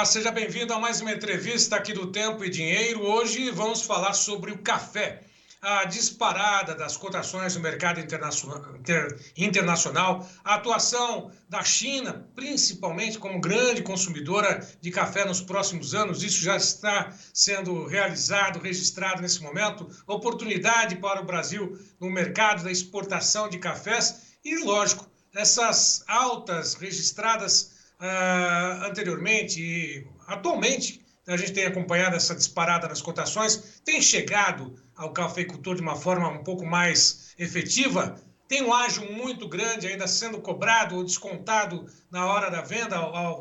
Olá, seja bem-vindo a mais uma entrevista aqui do Tempo e Dinheiro. Hoje vamos falar sobre o café. A disparada das cotações no mercado internacional, a atuação da China, principalmente como grande consumidora de café nos próximos anos, isso já está sendo realizado, registrado nesse momento, oportunidade para o Brasil no mercado da exportação de cafés e, lógico, essas altas registradas anteriormente e atualmente a gente tem acompanhado essa disparada nas cotações, tem chegado ao cafeicultor de uma forma um pouco mais efetiva, tem um ágio muito grande ainda sendo cobrado ou descontado na hora da venda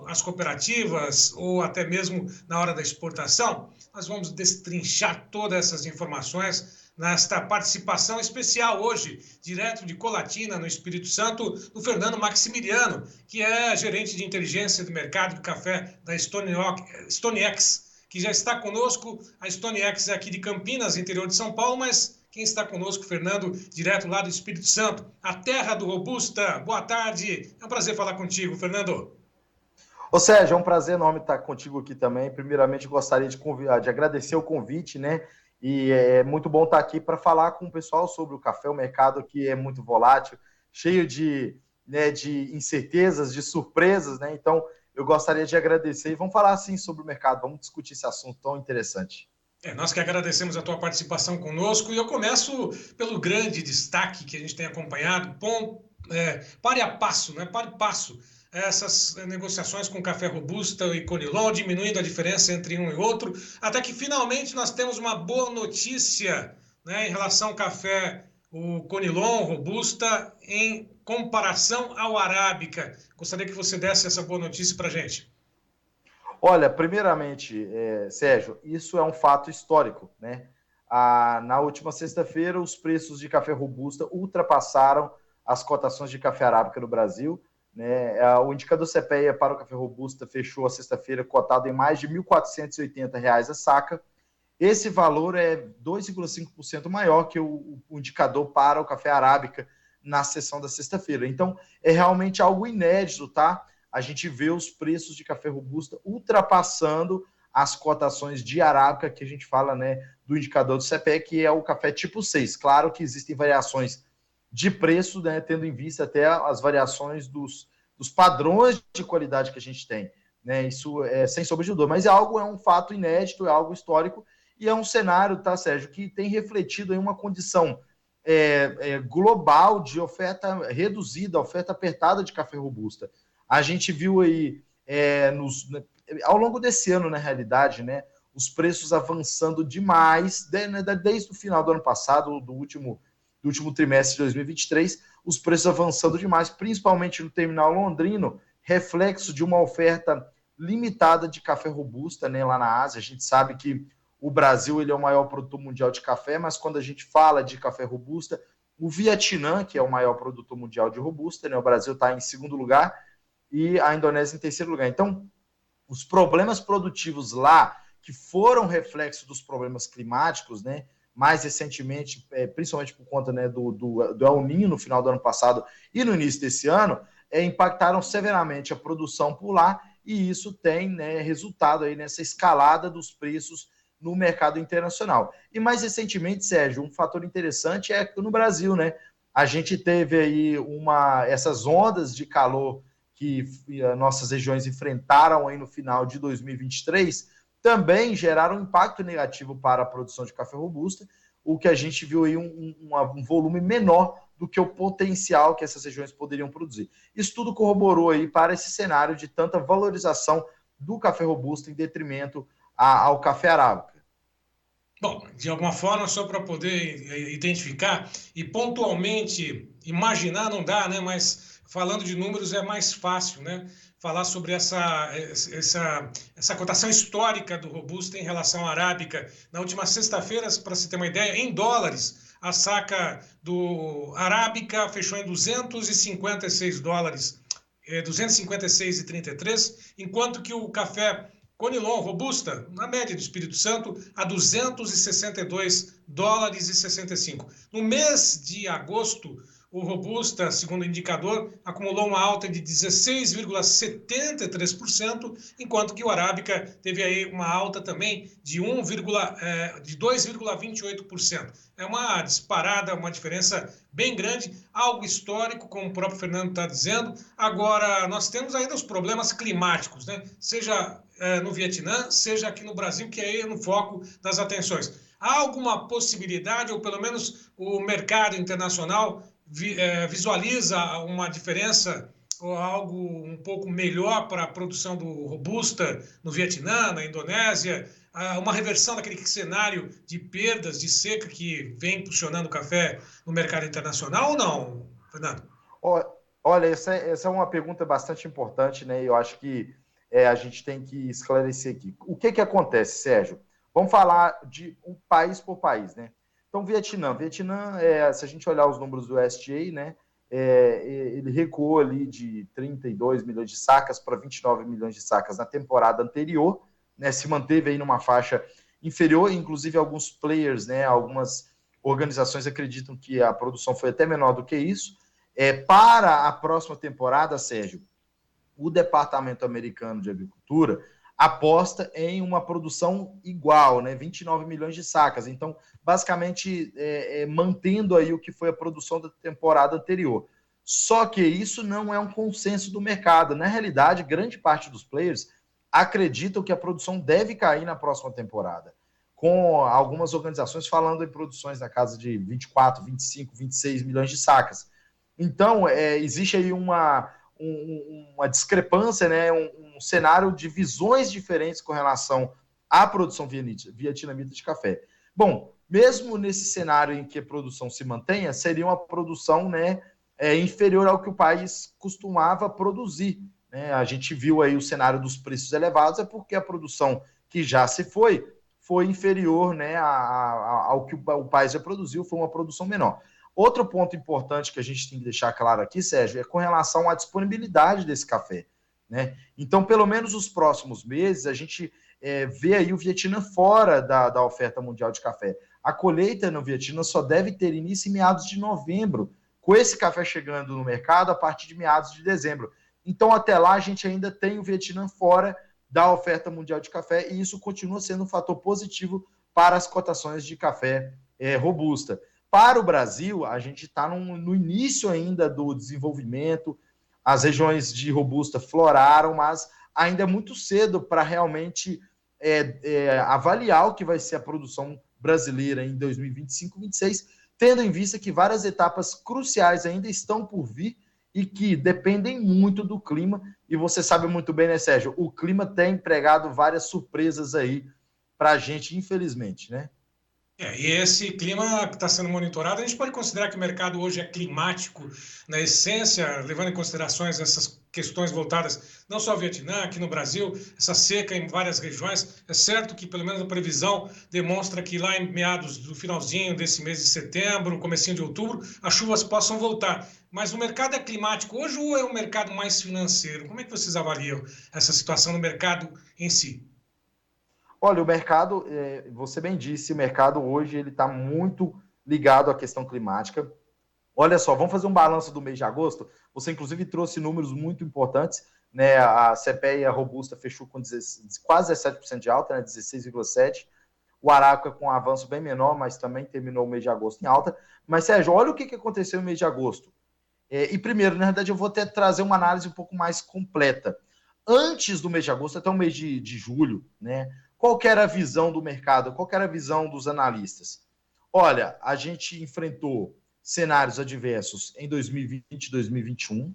às cooperativas ou até mesmo na hora da exportação. Nós vamos destrinchar todas essas informações nesta participação especial hoje, direto de Colatina, no Espírito Santo, do Fernando Maximiliano, que é gerente de inteligência do mercado de café da StoneX, que já está conosco. A StoneX é aqui de Campinas, interior de São Paulo, mas quem está conosco, Fernando, direto lá do Espírito Santo, a terra do Robusta. Boa tarde, é um prazer falar contigo, Fernando. Ô Sérgio, é um prazer enorme estar contigo aqui também. Primeiramente, gostaria de agradecer o convite, né? E é muito bom estar aqui para falar com o pessoal sobre o café, o mercado que é muito volátil, cheio de incertezas, de surpresas, né? Então, eu gostaria de agradecer e vamos falar assim sobre o mercado, vamos discutir esse assunto tão interessante. Nós que agradecemos a tua participação conosco e eu começo pelo grande destaque que a gente tem acompanhado, pare a passo, né? Pare passo essas negociações com café robusta e conilon, diminuindo a diferença entre um e outro, até que finalmente nós temos uma boa notícia, né, em relação ao café, o conilon robusta, em comparação ao arábica. Gostaria que você desse essa boa notícia para a gente. Olha, primeiramente, Sérgio, isso é um fato histórico, né? Na última sexta-feira, os preços de café robusta ultrapassaram as cotações de café arábica no Brasil, né? O indicador CPEA para o café robusta fechou a sexta-feira cotado em mais de R$ 1.480 a saca. Esse valor é 2,5% maior que o indicador para o café arábica na sessão da sexta-feira. Então, é realmente algo inédito, tá? A gente vê os preços de café robusta ultrapassando as cotações de arábica, que a gente fala, né, do indicador do CPE, que é o café tipo 6. Claro que existem variações de preço, né, tendo em vista até as variações dos padrões de qualidade que a gente tem. Né? Isso é sem sombra de dúvida, mas é um fato inédito, é algo histórico, e é um cenário, tá, Sérgio, que tem refletido em uma condição global de oferta reduzida, oferta apertada de café robusta. A gente viu aí ao longo desse ano, na realidade, né, os preços avançando demais, desde o final do ano passado, do último trimestre de 2023, os preços avançando demais, principalmente no terminal londrino, reflexo de uma oferta limitada de café robusta, né, lá na Ásia. A gente sabe que o Brasil ele é o maior produtor mundial de café, mas quando a gente fala de café robusta, o Vietnã, que é o maior produtor mundial de robusta, né, o Brasil está em segundo lugar e a Indonésia em terceiro lugar. Então, os problemas produtivos lá, que foram reflexo dos problemas climáticos, né, mais recentemente, principalmente por conta, né, do El Niño no final do ano passado e no início desse ano, impactaram severamente a produção por lá, e isso tem, né, resultado aí nessa escalada dos preços no mercado internacional. E mais recentemente, Sérgio, um fator interessante é que no Brasil, né, a gente teve aí essas ondas de calor que nossas regiões enfrentaram aí no final de 2023, também geraram um impacto negativo para a produção de café robusta, o que a gente viu aí um volume menor do que o potencial que essas regiões poderiam produzir. Isso tudo corroborou aí para esse cenário de tanta valorização do café robusta em detrimento ao café arábica. Bom, de alguma forma, só para poder identificar e pontualmente imaginar não dá, né? Mas falando de números é mais fácil, né? Falar sobre essa cotação histórica do Robusta em relação à Arábica. Na última sexta-feira, para se ter uma ideia, em dólares, a saca do Arábica fechou em $256, 256,33, enquanto que o café Conilon Robusta, na média do Espírito Santo, a $262,65. No mês de agosto, o Robusta, segundo o indicador, acumulou uma alta de 16,73%, enquanto que o Arábica teve aí uma alta também de 2,28%. É uma disparada, uma diferença bem grande, algo histórico, como o próprio Fernando está dizendo. Agora, nós temos ainda os problemas climáticos, né? Seja no Vietnã, seja aqui no Brasil, que é no foco das atenções. Há alguma possibilidade, ou pelo menos o mercado internacional visualiza uma diferença ou algo um pouco melhor para a produção do Robusta no Vietnã, na Indonésia, uma reversão daquele cenário de perdas, de seca que vem impulsionando o café no mercado internacional ou não, Fernando? Olha, essa é uma pergunta bastante importante, né? Eu acho que a gente tem que esclarecer aqui. O que acontece, Sérgio? Vamos falar de um país por país, né? Então, Vietnã, se a gente olhar os números do SGA, né? Ele recuou ali de 32 milhões de sacas para 29 milhões de sacas na temporada anterior, né? Se manteve aí numa faixa inferior, inclusive alguns players, né? Algumas organizações acreditam que a produção foi até menor do que isso. Para a próxima temporada, Sérgio, o Departamento Americano de Agricultura aposta em uma produção igual, né? 29 milhões de sacas. Então, basicamente, mantendo aí o que foi a produção da temporada anterior. Só que isso não é um consenso do mercado. Na realidade, grande parte dos players acreditam que a produção deve cair na próxima temporada, com algumas organizações falando em produções na casa de 24, 25, 26 milhões de sacas. Então, existe aí uma discrepância, né, um cenário de visões diferentes com relação à produção vietnamita de café. Bom, mesmo nesse cenário em que a produção se mantenha, seria uma produção, né, inferior ao que o país costumava produzir, né? A gente viu aí o cenário dos preços elevados, é porque a produção que já se foi inferior, né, ao que o país já produziu, foi uma produção menor. Outro ponto importante que a gente tem que deixar claro aqui, Sérgio, é com relação à disponibilidade desse café, né? Então, pelo menos os próximos meses, a gente vê aí o Vietnã fora da oferta mundial de café. A colheita no Vietnã só deve ter início em meados de novembro, com esse café chegando no mercado a partir de meados de dezembro. Então, até lá, a gente ainda tem o Vietnã fora da oferta mundial de café, e isso continua sendo um fator positivo para as cotações de café robusta. Para o Brasil, a gente está no início ainda do desenvolvimento, as regiões de robusta floraram, mas ainda é muito cedo para realmente avaliar o que vai ser a produção brasileira em 2025, 2026, tendo em vista que várias etapas cruciais ainda estão por vir e que dependem muito do clima. E você sabe muito bem, né, Sérgio? O clima tem empregado várias surpresas aí para a gente, infelizmente, né? E esse clima que está sendo monitorado, a gente pode considerar que o mercado hoje é climático na essência, levando em considerações essas questões voltadas não só ao Vietnã, aqui no Brasil, essa seca em várias regiões. É certo que, pelo menos a previsão demonstra que lá em meados do finalzinho desse mês de setembro, comecinho de outubro, as chuvas possam voltar. Mas o mercado é climático hoje ou é um mercado mais financeiro? Como é que vocês avaliam essa situação no mercado em si? Olha, o mercado, você bem disse, o mercado hoje ele está muito ligado à questão climática. Olha só, vamos fazer um balanço do mês de agosto. Você, inclusive, trouxe números muito importantes, né? A CPEA robusta fechou com quase 17% de alta, né? 16,7%. O Arábica com um avanço bem menor, mas também terminou o mês de agosto em alta. Mas, Sérgio, olha o que aconteceu no mês de agosto. E primeiro, na verdade, eu vou até trazer uma análise um pouco mais completa. Antes do mês de agosto, até o mês de julho, né? Qual que era a visão do mercado? Qual que era a visão dos analistas? Olha, a gente enfrentou cenários adversos em 2020 e 2021,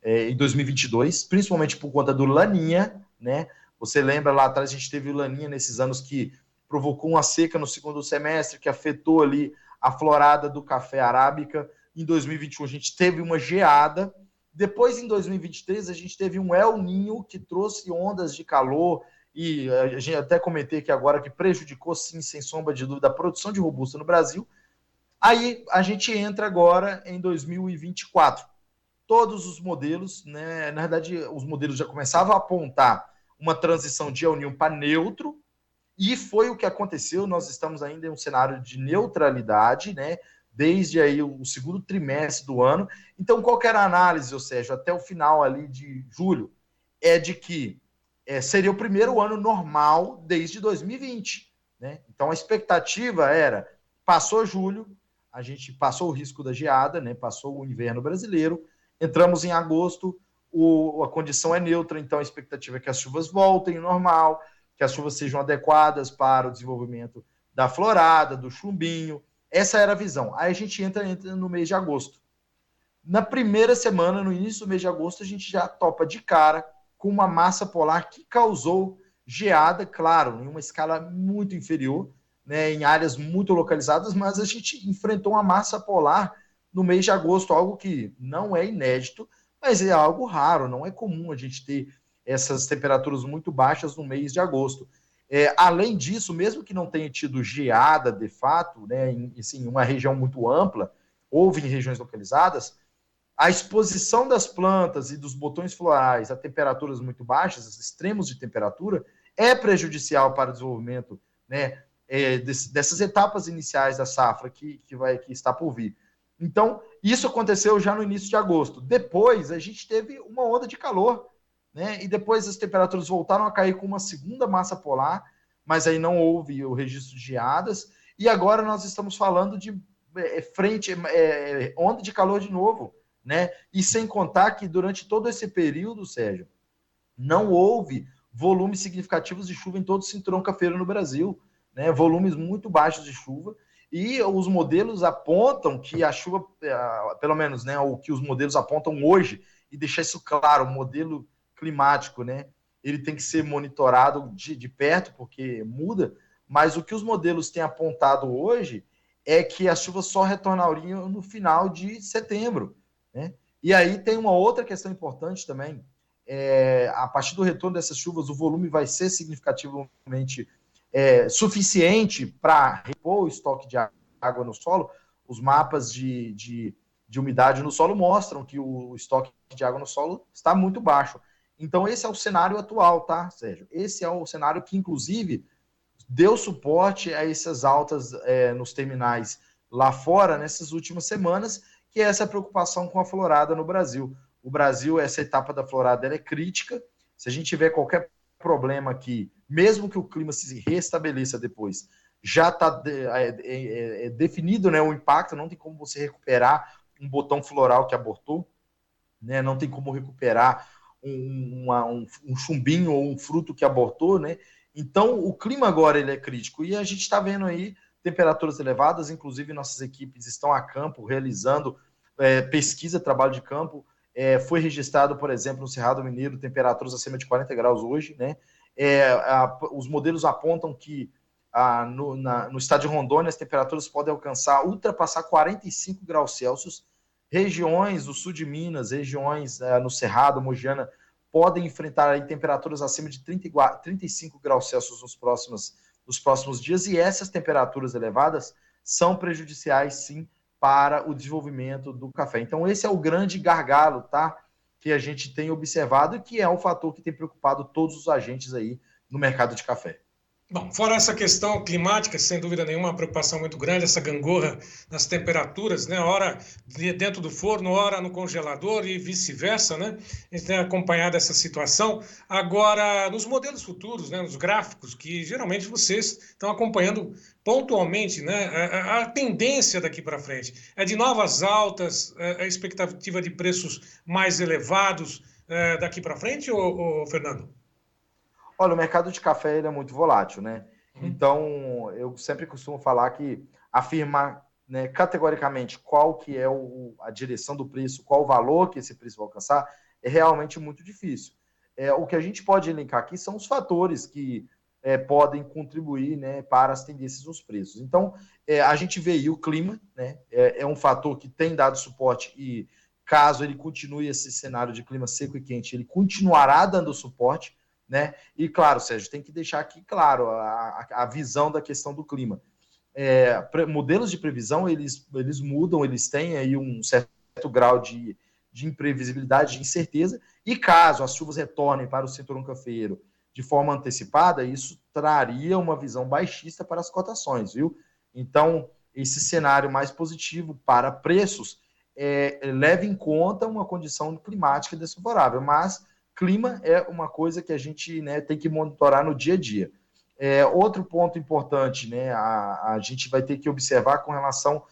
em 2022, principalmente por conta do Laninha, né? Você lembra lá atrás, a gente teve o Laninha nesses anos que provocou uma seca no segundo semestre, que afetou ali a florada do café arábica. Em 2021, a gente teve uma geada. Depois, em 2023, a gente teve um El Ninho que trouxe ondas de calor, e a gente até comentei aqui agora que prejudicou, sim, sem sombra de dúvida, a produção de robusta no Brasil. Aí a gente entra agora em 2024. Todos os modelos, né, na verdade, os modelos já começavam a apontar uma transição de El Niño para neutro, e foi o que aconteceu. Nós estamos ainda em um cenário de neutralidade, né, desde aí o segundo trimestre do ano. Então, qual que era a análise, Sérgio, até o final ali de julho? É de que seria o primeiro ano normal desde 2020. Né? Então, a expectativa era, passou julho, a gente passou o risco da geada, né? Passou o inverno brasileiro, entramos em agosto, a condição é neutra, então a expectativa é que as chuvas voltem ao normal, que as chuvas sejam adequadas para o desenvolvimento da florada, do chumbinho. Essa era a visão. Aí a gente entra no mês de agosto. Na primeira semana, no início do mês de agosto, a gente já topa de cara com uma massa polar que causou geada, claro, em uma escala muito inferior, né, em áreas muito localizadas, mas a gente enfrentou uma massa polar no mês de agosto, algo que não é inédito, mas é algo raro, não é comum a gente ter essas temperaturas muito baixas no mês de agosto. Além disso, mesmo que não tenha tido geada de fato, né, em uma região muito ampla, houve em regiões localizadas, a exposição das plantas e dos botões florais a temperaturas muito baixas, extremos de temperatura, é prejudicial para o desenvolvimento, né, dessas etapas iniciais da safra que está por vir. Então, isso aconteceu já no início de agosto. Depois, a gente teve uma onda de calor, né, e depois as temperaturas voltaram a cair com uma segunda massa polar, mas aí não houve o registro de geadas, e agora nós estamos falando de onda de calor de novo, né? E sem contar que durante todo esse período, Sérgio, não houve volumes significativos de chuva em todo o cinturão cafeiro no Brasil, né? Volumes muito baixos de chuva, e os modelos apontam que a chuva, pelo menos, né, o que os modelos apontam hoje, e deixar isso claro, o modelo climático, né, ele tem que ser monitorado de perto, porque muda, mas o que os modelos têm apontado hoje é que as chuvas só retornariam no final de setembro. Né? E aí tem uma outra questão importante também. A partir do retorno dessas chuvas, o volume vai ser significativamente suficiente para repor o estoque de água no solo. Os mapas de umidade no solo mostram que o estoque de água no solo está muito baixo. Então, esse é o cenário atual, tá, Sérgio? Esse é o cenário que, inclusive, deu suporte a essas altas nos terminais lá fora nessas últimas semanas, que é essa preocupação com a florada no Brasil. O Brasil, essa etapa da florada ela é crítica. Se a gente tiver qualquer problema aqui, mesmo que o clima se restabeleça depois, já está definido, né, o impacto, não tem como você recuperar um botão floral que abortou, né, não tem como recuperar um chumbinho ou um fruto que abortou, né? Então, o clima agora ele é crítico e a gente está vendo aí temperaturas elevadas, inclusive nossas equipes estão a campo realizando pesquisa, trabalho de campo. Foi registrado, por exemplo, no Cerrado Mineiro, temperaturas acima de 40 graus hoje, né? Os modelos apontam que no estado de Rondônia as temperaturas podem ultrapassar 45 graus Celsius. Regiões do sul de Minas, regiões no Cerrado, Mogiana, podem enfrentar aí temperaturas acima de 35 graus Celsius nos próximos dias, e essas temperaturas elevadas são prejudiciais, sim, para o desenvolvimento do café. Então, esse é o grande gargalo, tá? Que a gente tem observado e que é um fator que tem preocupado todos os agentes aí no mercado de café. Bom, fora essa questão climática, sem dúvida nenhuma, uma preocupação muito grande, essa gangorra nas temperaturas, né? Hora dentro do forno, hora no congelador e vice-versa, né? A gente tem acompanhado essa situação. Agora, nos modelos futuros, né? Nos gráficos, que geralmente vocês estão acompanhando pontualmente, né? A tendência daqui para frente é de novas altas, a expectativa de preços mais elevados daqui para frente, ou Fernando? Olha, o mercado de café ele é muito volátil, né? Então, eu sempre costumo falar que afirmar, né, categoricamente qual que é a direção do preço, qual o valor que esse preço vai alcançar, é realmente muito difícil. O que a gente pode elencar aqui são os fatores que podem contribuir, né, para as tendências dos preços. Então, a gente vê aí o clima, né, é um fator que tem dado suporte e caso ele continue esse cenário de clima seco e quente, ele continuará dando suporte, né? E claro, Sérgio, tem que deixar aqui claro a visão da questão do clima. Modelos de previsão, eles mudam, eles têm aí um certo grau de imprevisibilidade, de incerteza, e caso as chuvas retornem para o cinturão cafeiro de forma antecipada, isso traria uma visão baixista para as cotações, viu? Então, esse cenário mais positivo para preços leva em conta uma condição climática desfavorável, mas clima é uma coisa que a gente, né, tem que monitorar no dia a dia. Outro ponto importante, né, a gente vai ter que observar com relação...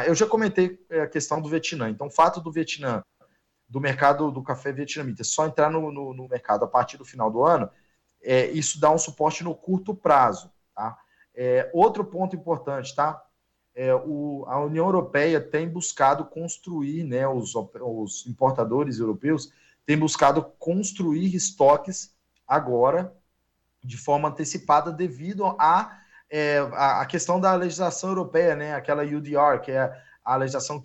eu já comentei a questão do Vietnã. Então, o fato do Vietnã, do mercado do café vietnamita, só entrar no mercado a partir do final do ano, isso dá um suporte no curto prazo. Tá? Outro ponto importante, tá? A União Europeia tem buscado construir, né, os importadores europeus têm buscado construir estoques agora de forma antecipada devido a questão da legislação europeia, né, aquela UDR, que é a legislação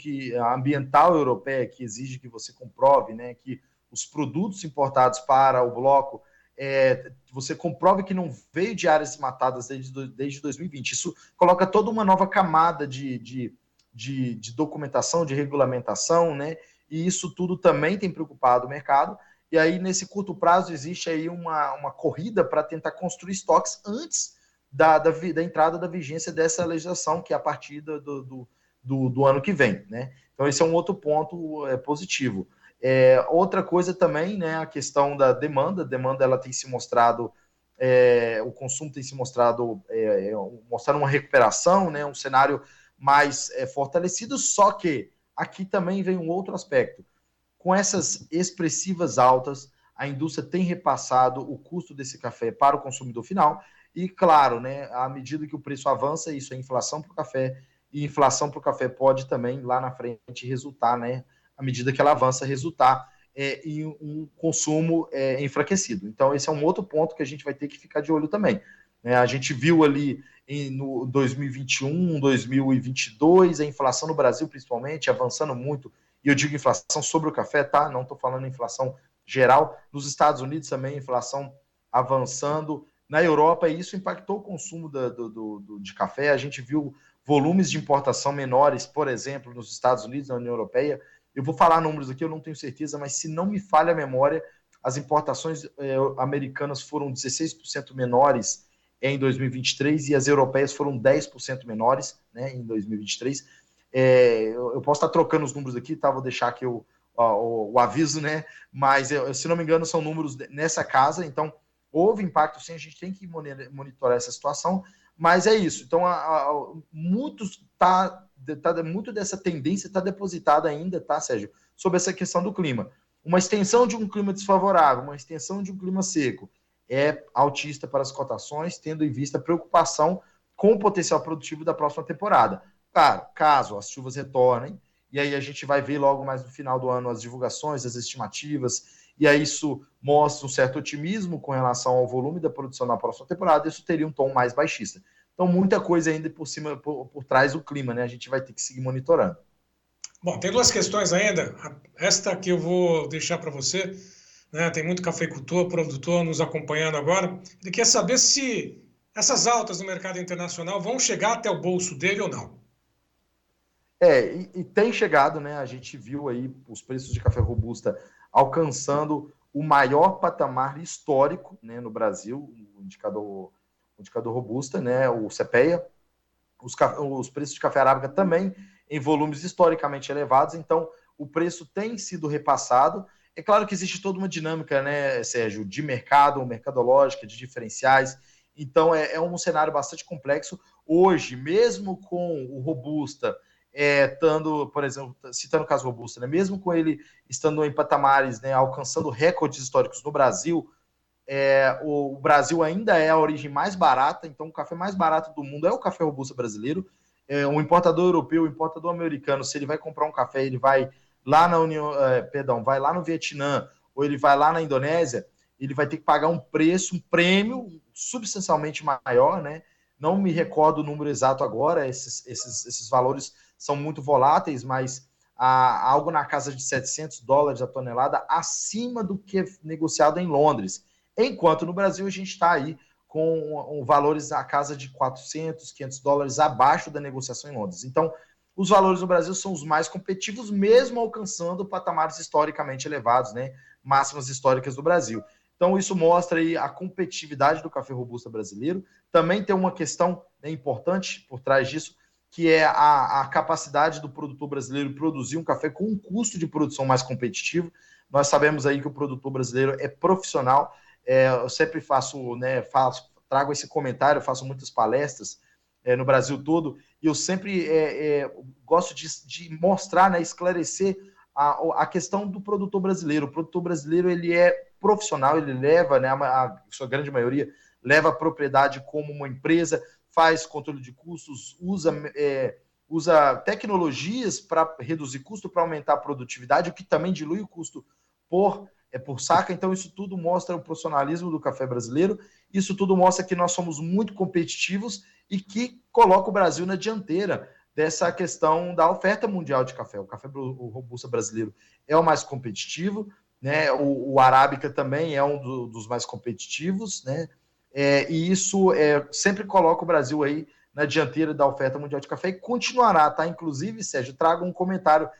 ambiental europeia, que exige que você comprove, né, que os produtos importados para o bloco você comprove que não veio de áreas matadas desde 2020. Isso coloca toda uma nova camada de documentação, de regulamentação, né? E isso tudo também tem preocupado o mercado. E aí, nesse curto prazo, existe aí uma corrida para tentar construir estoques antes da entrada da vigência dessa legislação, que é a partir do ano que vem, né? Então, esse é um outro ponto positivo. Outra coisa também, né, a questão da demanda. A demanda ela tem se mostrado, o consumo tem se mostrado mostrando uma recuperação, né, um cenário mais fortalecido, só que aqui também vem um outro aspecto. Com essas expressivas altas, a indústria tem repassado o custo desse café para o consumidor final e, claro, né, à medida que o preço avança, isso é inflação para o café, e inflação para o café pode também, lá na frente, resultar, né, à medida que ela avança, resultar em um consumo enfraquecido. Então, esse é um outro ponto que a gente vai ter que ficar de olho também. A gente viu ali no 2021, 2022, a inflação no Brasil, principalmente, avançando muito, e eu digo inflação sobre o café, tá? Não estou falando inflação geral. Nos Estados Unidos também, inflação avançando. Na Europa, isso impactou o consumo de café. A gente viu volumes de importação menores, por exemplo, nos Estados Unidos, na União Europeia. Eu vou falar números aqui, eu não tenho certeza, mas se não me falha a memória, as importações americanas foram 16% menores em 2023 e as europeias foram 10% menores, né, em 2023. Eu posso estar trocando os números aqui, tá? Vou deixar aqui o aviso, né? Mas, se não me engano, são números nessa casa. Então, houve impacto sim, a gente tem que monitorar essa situação, mas é isso. Então, muito dessa tendência está depositada ainda, tá, Sérgio? Sobre essa questão do clima. Uma extensão de um clima desfavorável, uma extensão de um clima seco é altista para as cotações, tendo em vista a preocupação com o potencial produtivo da próxima temporada. Claro, caso as chuvas retornem, e aí a gente vai ver logo mais no final do ano as divulgações, as estimativas, e aí isso mostra um certo otimismo com relação ao volume da produção na próxima temporada, isso teria um tom mais baixista. Então, muita coisa ainda por cima, por trás do clima, né? A gente vai ter que seguir monitorando. Bom, tem duas questões ainda. Esta que eu vou deixar para você, né? Tem muito cafeicultor, produtor nos acompanhando agora. Ele quer saber se essas altas no mercado internacional vão chegar até o bolso dele ou não. E tem chegado, né? A gente viu aí os preços de café robusta alcançando o maior patamar histórico, né, no Brasil, o indicador robusta, né, o CPEA. Os preços de café arábica também em volumes historicamente elevados, então o preço tem sido repassado. É claro que existe toda uma dinâmica, né, Sérgio, de mercado, mercadológica, de diferenciais, então é um cenário bastante complexo. Hoje, mesmo com o Robusta, estando, por exemplo, citando o caso Robusta, né, mesmo com ele estando em patamares, né, alcançando recordes históricos no Brasil, o Brasil ainda é a origem mais barata, então o café mais barato do mundo é o café robusta brasileiro. Um importador europeu, um importador americano, se ele vai comprar um café, ele vai lá vai lá no Vietnã, ou ele vai lá na Indonésia, ele vai ter que pagar um preço, um prêmio substancialmente maior, né? Não me recordo o número exato agora, esses valores são muito voláteis, mas algo na casa de $700 a tonelada, acima do que é negociado em Londres. Enquanto no Brasil a gente está aí com valores na casa de $400, $500 abaixo da negociação em Londres. Então, os valores no Brasil são os mais competitivos, mesmo alcançando patamares historicamente elevados, né? Máximas históricas do Brasil. Então, isso mostra aí a competitividade do café robusta brasileiro. Também tem uma questão, né, importante por trás disso, que é a capacidade do produtor brasileiro produzir um café com um custo de produção mais competitivo. Nós sabemos aí que o produtor brasileiro é profissional. Eu sempre trago esse comentário, faço muitas palestras no Brasil todo, e eu sempre gosto de mostrar, né, esclarecer a questão do produtor brasileiro. O produtor brasileiro, ele é profissional, ele leva, né, a sua grande maioria, leva a propriedade como uma empresa, faz controle de custos, usa tecnologias para reduzir custo, para aumentar a produtividade, o que também dilui o custo por saca. Então, isso tudo mostra o profissionalismo do café brasileiro, isso tudo mostra que nós somos muito competitivos e que coloca o Brasil na dianteira dessa questão da oferta mundial de café. O café robusta brasileiro é o mais competitivo, né? O arábica também é um dos mais competitivos, né? E isso sempre coloca o Brasil aí na dianteira da oferta mundial de café e continuará, tá? Inclusive, Sérgio, trago um comentário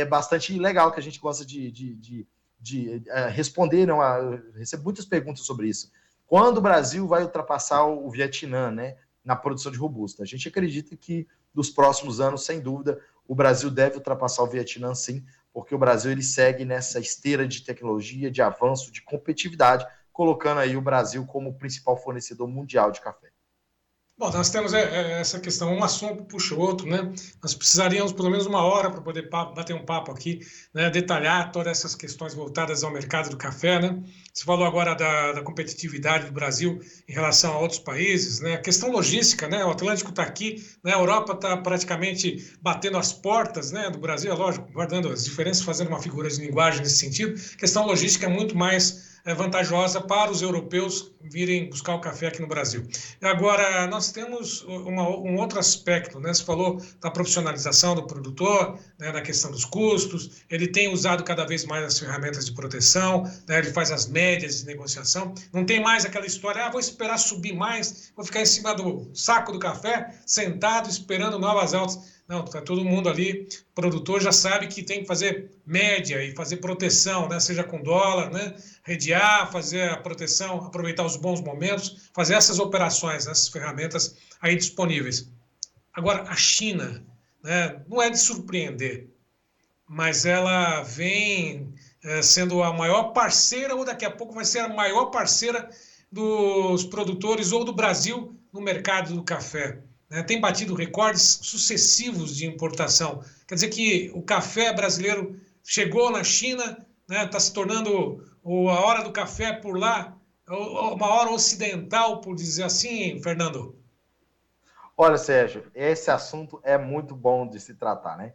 bastante legal que a gente gosta de responder, não? Eu recebo muitas perguntas sobre isso. Quando o Brasil vai ultrapassar o Vietnã, né, na produção de robusta? A gente acredita que nos próximos anos, sem dúvida, o Brasil deve ultrapassar o Vietnã, sim, porque o Brasil ele segue nessa esteira de tecnologia, de avanço, de competitividade, colocando aí o Brasil como o principal fornecedor mundial de café. Bom, nós temos essa questão, um assunto puxa o outro, né? Nós precisaríamos pelo menos uma hora para poder bater um papo aqui, né? Detalhar todas essas questões voltadas ao mercado do café, né? Você falou agora da competitividade do Brasil em relação a outros países, né? A questão logística, né? O Atlântico está aqui, né? A Europa está praticamente batendo as portas, né? Do Brasil, é lógico, guardando as diferenças, fazendo uma figura de linguagem nesse sentido. A questão logística é muito mais vantajosa para os europeus virem buscar o café aqui no Brasil. Agora, nós temos um outro aspecto, né? Você falou da profissionalização do produtor, né? Na questão dos custos, ele tem usado cada vez mais as ferramentas de proteção, né? Ele faz as médias de negociação, não tem mais aquela história, vou esperar subir mais, vou ficar em cima do saco do café, sentado, esperando novas altas. Não, está todo mundo ali, o produtor já sabe que tem que fazer média e fazer proteção, né? Seja com dólar, né? Redear, fazer a proteção, aproveitar os bons momentos, fazer essas operações, essas ferramentas aí disponíveis. Agora, a China, né? Não é de surpreender, mas ela vem sendo a maior parceira, ou daqui a pouco vai ser a maior parceira dos produtores ou do Brasil no mercado do café. Tem batido recordes sucessivos de importação. Quer dizer que o café brasileiro chegou na China, está se tornando a hora do café por lá, uma hora ocidental, por dizer assim, Fernando. Olha, Sérgio, esse assunto é muito bom de se tratar, né?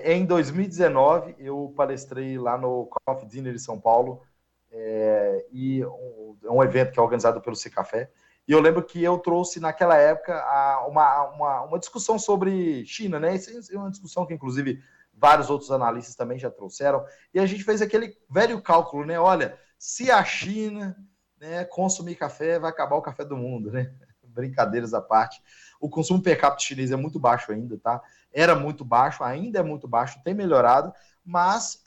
Em 2019, eu palestrei lá no Coffee Dinner de São Paulo, e um evento que é organizado pelo Cicafé. E eu lembro que eu trouxe, naquela época, uma discussão sobre China, né? Isso é uma discussão que, inclusive, vários outros analistas também já trouxeram. E a gente fez aquele velho cálculo, né? Olha, se a China, né, consumir café, vai acabar o café do mundo, né? Brincadeiras à parte. O consumo per capita chinês é muito baixo ainda, tá? Era muito baixo, ainda é muito baixo, tem melhorado, mas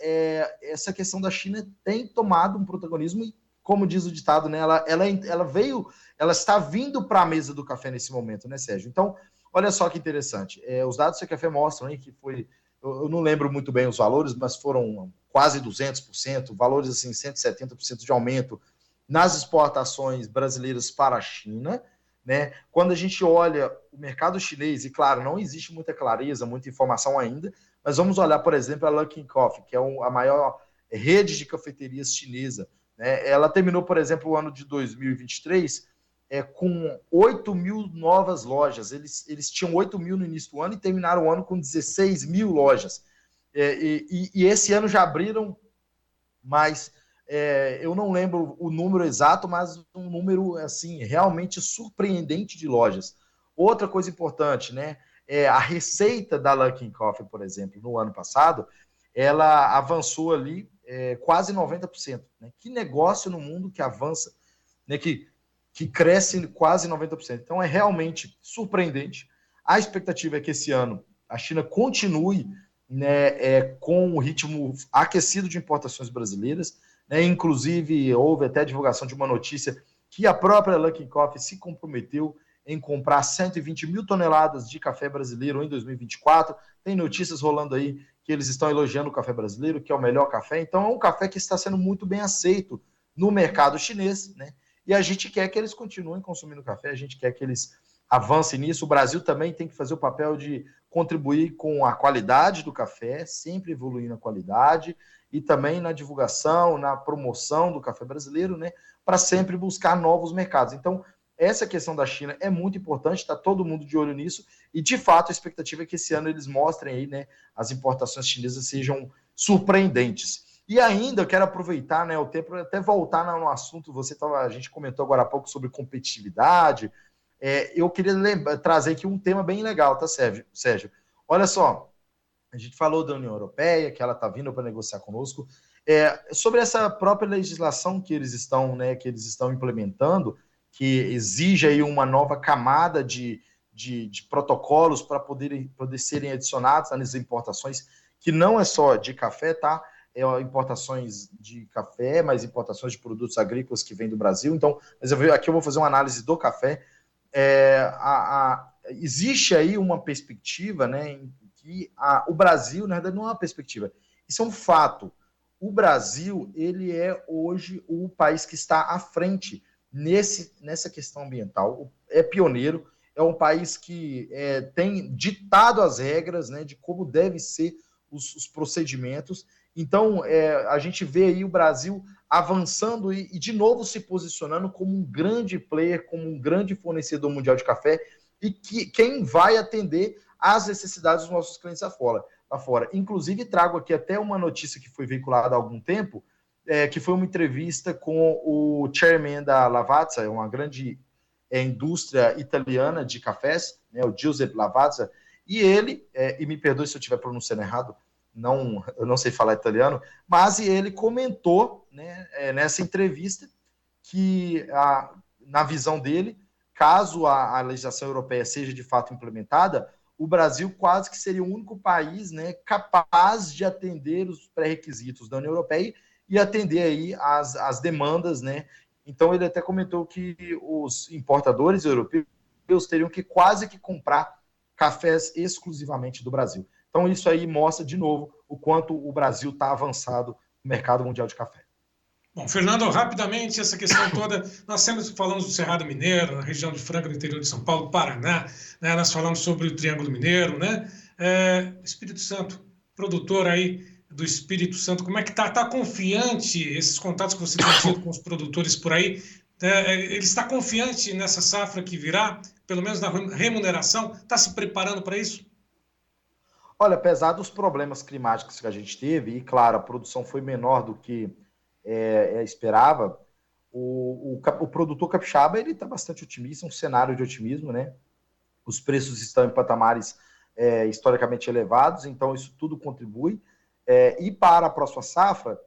essa questão da China tem tomado um protagonismo e, como diz o ditado, né, ela está vindo para a mesa do café nesse momento, né, Sérgio? Então, olha só que interessante. Os dados do Café mostram aí que foi, eu não lembro muito bem os valores, mas foram quase 200%, valores assim, 170% de aumento nas exportações brasileiras para a China, né? Quando a gente olha o mercado chinês, e claro, não existe muita clareza, muita informação ainda, mas vamos olhar, por exemplo, a Luckin Coffee, que é a maior rede de cafeterias chinesa, né? Ela terminou, por exemplo, o ano de 2023 com 8 mil novas lojas. Eles tinham 8 mil no início do ano e terminaram o ano com 16 mil lojas. E esse ano já abriram mais... eu não lembro o número exato, mas um número assim realmente surpreendente de lojas. Outra coisa importante, né? A receita da Luckin Coffee, por exemplo, no ano passado, ela avançou ali quase 90%. Né? Que negócio no mundo que avança, né? Que cresce quase 90%. Então é realmente surpreendente. A expectativa é que esse ano a China continue, né, com o ritmo aquecido de importações brasileiras. Né? Inclusive, houve até a divulgação de uma notícia que a própria Luckin Coffee se comprometeu em comprar 120 mil toneladas de café brasileiro em 2024. Tem notícias rolando aí que eles estão elogiando o café brasileiro, que é o melhor café. Então, é um café que está sendo muito bem aceito no mercado chinês, né? E a gente quer que eles continuem consumindo café, a gente quer que eles avancem nisso. O Brasil também tem que fazer o papel de contribuir com a qualidade do café, sempre evoluindo a qualidade, e também na divulgação, na promoção do café brasileiro, né? Para sempre buscar novos mercados. Então, essa questão da China é muito importante, está todo mundo de olho nisso, e de fato a expectativa é que esse ano eles mostrem aí, né, as importações chinesas sejam surpreendentes. E ainda eu quero aproveitar, né, o tempo até voltar no assunto, a gente comentou agora há pouco sobre competitividade, eu queria trazer aqui um tema bem legal, tá, Sérgio? Olha só, a gente falou da União Europeia, que ela está vindo para negociar conosco, sobre essa própria legislação que eles estão, né, que eles estão implementando, que exige aí uma nova camada de protocolos para poder serem adicionados nas importações, que não é só de café, tá? Importações de café, mas importações de produtos agrícolas que vêm do Brasil. Então, mas aqui eu vou fazer uma análise do café. Existe aí uma perspectiva, né, em que o Brasil, na verdade, não é uma perspectiva, isso é um fato. O Brasil, ele é hoje o país que está à frente nessa questão ambiental, é pioneiro, é um país que tem ditado as regras, né, de como devem ser os procedimentos. Então, a gente vê aí o Brasil avançando e, de novo, se posicionando como um grande player, como um grande fornecedor mundial de café, e quem vai atender às necessidades dos nossos clientes lá fora. Inclusive, trago aqui até uma notícia que foi veiculada há algum tempo, que foi uma entrevista com o chairman da Lavazza, uma grande indústria italiana de cafés, né, o Giuseppe Lavazza, e ele, e me perdoe se eu estiver pronunciando errado, eu não sei falar italiano, mas ele comentou, né, nessa entrevista que, na visão dele, caso a legislação europeia seja de fato implementada, o Brasil quase que seria o único país, né, capaz de atender os pré-requisitos da União Europeia e atender aí as demandas, né? Então ele até comentou que os importadores europeus teriam que quase que comprar cafés exclusivamente do Brasil. Então isso aí mostra de novo o quanto o Brasil está avançado no mercado mundial de café. Bom, Fernando, rapidamente, essa questão toda, nós sempre falamos do Cerrado Mineiro, na região de Franca, no interior de São Paulo, Paraná, né? Nós falamos sobre o Triângulo Mineiro, né? Espírito Santo, produtor aí do Espírito Santo, como é que está? Está confiante esses contatos que você tem tido com os produtores por aí? Ele está confiante nessa safra que virá, pelo menos na remuneração? Está se preparando para isso? Olha, apesar dos problemas climáticos que a gente teve, e claro, a produção foi menor do que esperava, o produtor capixaba ele está bastante otimista, um cenário de otimismo, né? Os preços estão em patamares historicamente elevados, então isso tudo contribui. E para a próxima safra,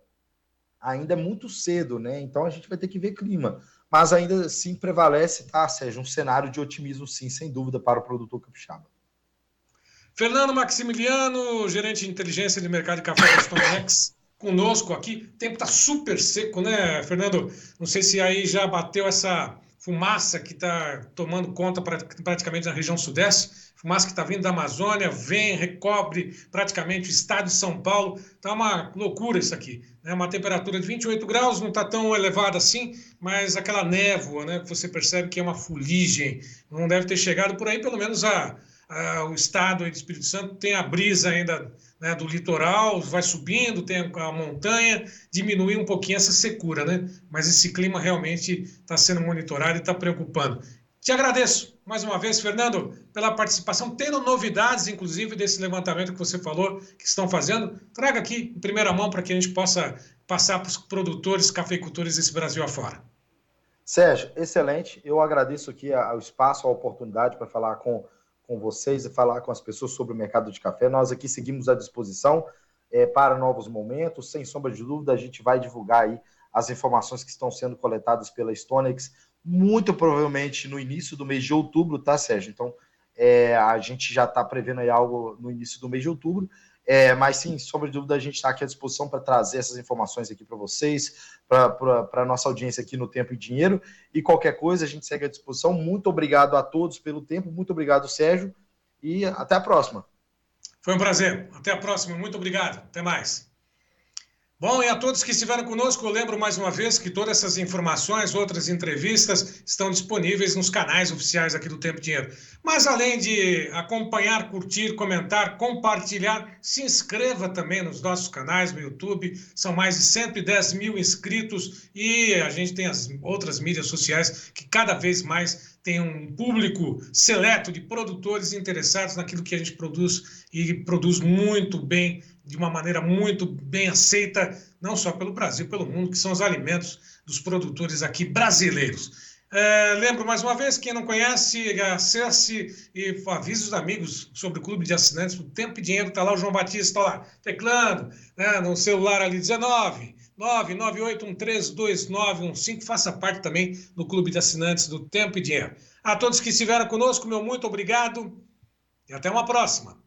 ainda é muito cedo, né? Então a gente vai ter que ver clima. Mas ainda assim prevalece, tá, Sérgio, um cenário de otimismo, sim, sem dúvida, para o produtor capixaba. Fernando Maximiliano, gerente de inteligência de mercado de café da Stonex, conosco aqui. O tempo está super seco, né, Fernando? Não sei se aí já bateu essa fumaça que está tomando conta praticamente da região sudeste, fumaça que está vindo da Amazônia, vem, recobre praticamente o estado de São Paulo. Está uma loucura isso aqui. Né? Uma temperatura de 28 graus, não está tão elevada assim, mas aquela névoa, né, que você percebe que é uma fuligem, não deve ter chegado por aí, pelo menos o estado do Espírito Santo tem a brisa ainda, né, do litoral, vai subindo, tem a montanha, diminui um pouquinho essa secura, né? Mas esse clima realmente está sendo monitorado e está preocupando. Te agradeço mais uma vez, Fernando, pela participação, tendo novidades, inclusive, desse levantamento que você falou que estão fazendo. Traga aqui em primeira mão para que a gente possa passar para os produtores, cafeicultores desse Brasil afora. Sérgio, excelente. Eu agradeço aqui o espaço, a oportunidade para falar com vocês e falar com as pessoas sobre o mercado de café. Nós aqui seguimos à disposição para novos momentos. Sem sombra de dúvida, a gente vai divulgar aí as informações que estão sendo coletadas pela Stonex, muito provavelmente no início do mês de outubro, tá, Sérgio? Então, a gente já está prevendo aí algo no início do mês de outubro. Mas sim, sobre dúvida, a gente está aqui à disposição para trazer essas informações aqui para vocês, para a nossa audiência aqui no Tempo e Dinheiro. E qualquer coisa, a gente segue à disposição. Muito obrigado a todos pelo tempo, muito obrigado, Sérgio, e até a próxima. Foi um prazer. Até a próxima. Muito obrigado. Até mais. Bom, e a todos que estiveram conosco, eu lembro mais uma vez que todas essas informações, outras entrevistas, estão disponíveis nos canais oficiais aqui do Tempo e Dinheiro. Mas além de acompanhar, curtir, comentar, compartilhar, se inscreva também nos nossos canais no YouTube. São mais de 110 mil inscritos e a gente tem as outras mídias sociais que cada vez mais tem um público seleto de produtores interessados naquilo que a gente produz e produz muito bem, de uma maneira muito bem aceita, não só pelo Brasil, pelo mundo, que são os alimentos dos produtores aqui brasileiros. Lembro mais uma vez, quem não conhece, acesse e avise os amigos sobre o Clube de Assinantes do Tempo e Dinheiro. Está lá o João Batista, está lá teclando, né, no celular ali, 19 998132915. Faça parte também do Clube de Assinantes do Tempo e Dinheiro. A todos que estiveram conosco, meu muito obrigado e até uma próxima.